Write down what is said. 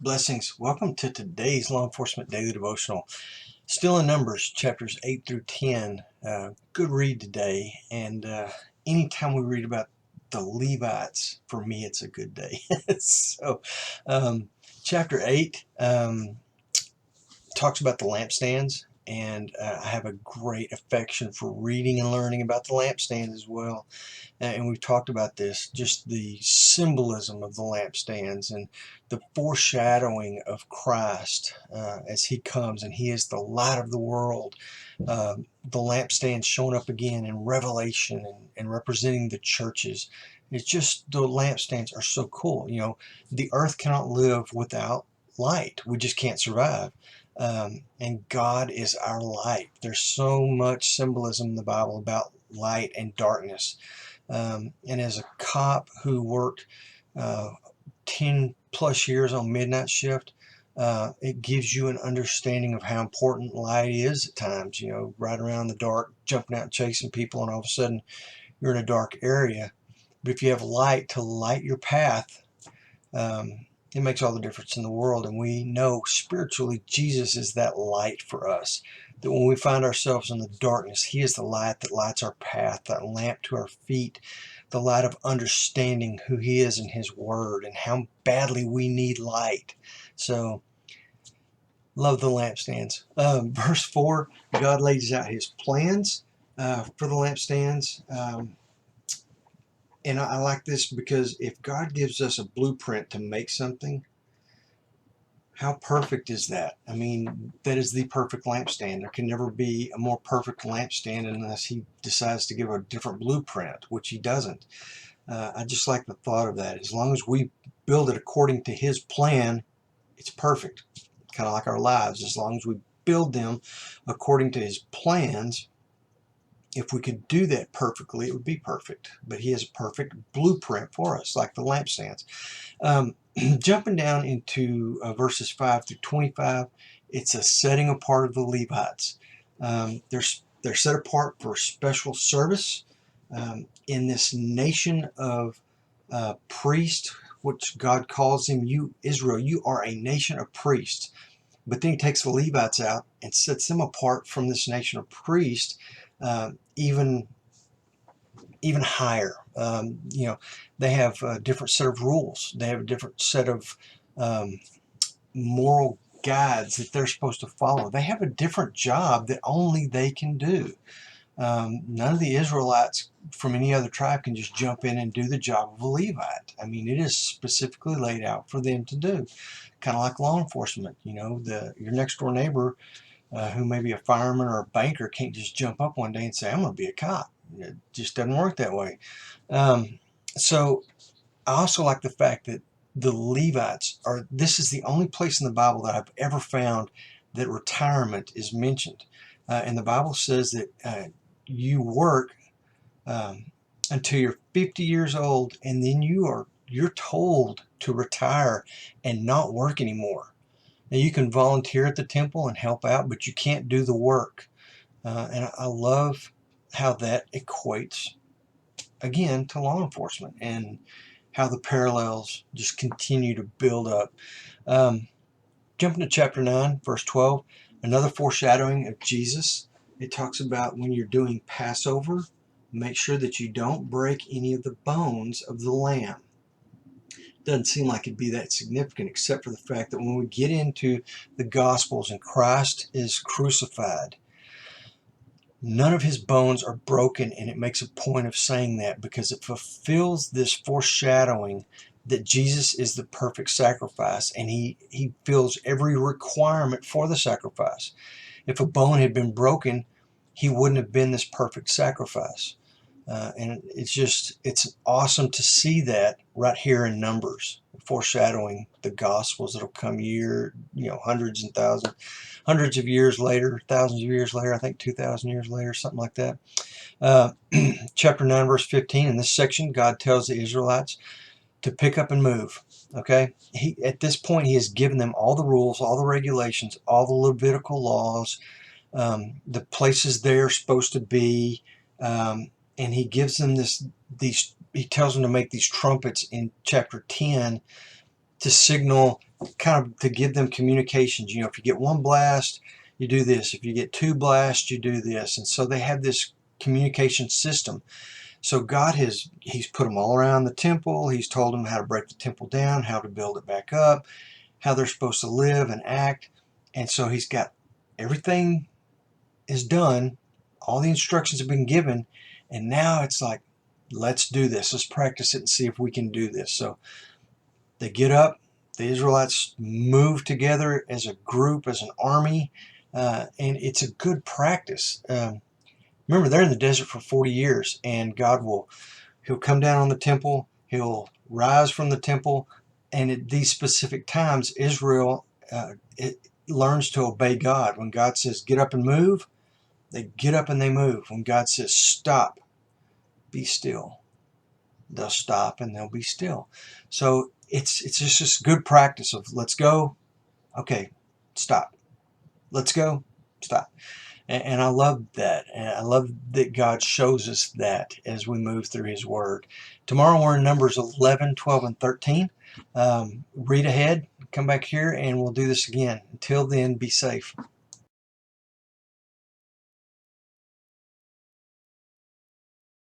Blessings. Welcome to today's Law Enforcement Daily Devotional. Still in Numbers, chapters 8 through 10. Good read today. And anytime we read about the Levites, for me, it's a good day. So, chapter 8 talks about the lampstands. And I have a great affection for reading and learning about the lampstands as well. And we've talked about this, just the symbolism of the lampstands and the foreshadowing of Christ as he comes, and he is the light of the world. The lampstands showing up again in Revelation and representing the churches. It's just, the lampstands are so cool. You know, the earth cannot live without light. We just can't survive. And God is our light. There's so much symbolism in the Bible about light and darkness. And as a cop who worked 10 plus years on midnight shift, it gives you an understanding of how important light is at times. You know, riding around in the dark, jumping out, chasing people, and all of a sudden you're in a dark area. But if you have light to light your path, it makes all the difference in the world. And we know spiritually Jesus is that light for us, that when we find ourselves in the darkness, he is the light that lights our path, that lamp to our feet, the light of understanding who he is in his word and how badly we need light. So love the lampstands. Verse 4, God lays out his plans for the lampstands. And I like this because if God gives us a blueprint to make something, how perfect is that? I mean, that is the perfect lampstand. There can never be a more perfect lampstand unless he decides to give a different blueprint, which he doesn't. I just like the thought of that. As long as we build it according to his plan, it's perfect. Kind of like our lives. As long as we build them according to his plans, if we could do that perfectly, it would be perfect. But he has a perfect blueprint for us, like the lampstands. Jumping down into verses 5 through 25, it's a setting apart of the Levites. They're set apart for special service in this nation of priests, which God calls them. You, Israel, you are a nation of priests. But then he takes the Levites out and sets them apart from this nation of priests, even higher. They have a different set of rules. They have a different set of moral guides that they're supposed to follow. They have a different job that only they can do. None of the Israelites from any other tribe can just jump in and do the job of a Levite. I mean, it is specifically laid out for them to do. Kind of like law enforcement. You know, your next door neighbor who may be a fireman or a banker can't just jump up one day and say, I'm going to be a cop. It just doesn't work that way. So I also like the fact that the Levites this is the only place in the Bible that I've ever found that retirement is mentioned. And the Bible says that you work until you're 50 years old, and then you're told to retire and not work anymore. Now, you can volunteer at the temple and help out, but you can't do the work. And I love how that equates, again, to law enforcement and how the parallels just continue to build up. Jumping to chapter 9, verse 12, another foreshadowing of Jesus. It talks about when you're doing Passover, make sure that you don't break any of the bones of the lamb. Doesn't seem like it'd be that significant, except for the fact that when we get into the Gospels and Christ is crucified, none of his bones are broken, and it makes a point of saying that because it fulfills this foreshadowing that Jesus is the perfect sacrifice, and he fills every requirement for the sacrifice. If a bone had been broken, he wouldn't have been this perfect sacrifice. And it's awesome to see that right here in Numbers, foreshadowing the Gospels that'll come hundreds and thousands, hundreds of years later, thousands of years later, I think 2,000 years later, something like that. Chapter 9, verse 15, in this section, God tells the Israelites to pick up and move. Okay? At this point, he has given them all the rules, all the regulations, all the Levitical laws, the places they're supposed to be, and he gives them he tells them to make these trumpets in chapter 10 to signal, kind of to give them communications. You know, if you get one blast, you do this. If you get two blasts, you do this. And so they have this communication system. So God he's put them all around the temple. He's told them how to break the temple down, how to build it back up, how they're supposed to live and act. And so he's got everything is done. All the instructions have been given. And now it's like, let's do this. Let's practice it and see if we can do this. So they get up. The Israelites move together as a group, as an army. And it's a good practice. Remember, they're in the desert for 40 years, and he'll come down on the temple, he'll rise from the temple, and at these specific times, Israel it learns to obey God. When God says, get up and move, they get up and they move. When God says, stop, be still, they'll stop and they'll be still. So it's just this good practice of, let's go, okay, stop. Let's go, stop. And I love that. And I love that God shows us that as we move through his word. Tomorrow we're in Numbers 11, 12, and 13. Read ahead, come back here, and we'll do this again. Until then, be safe.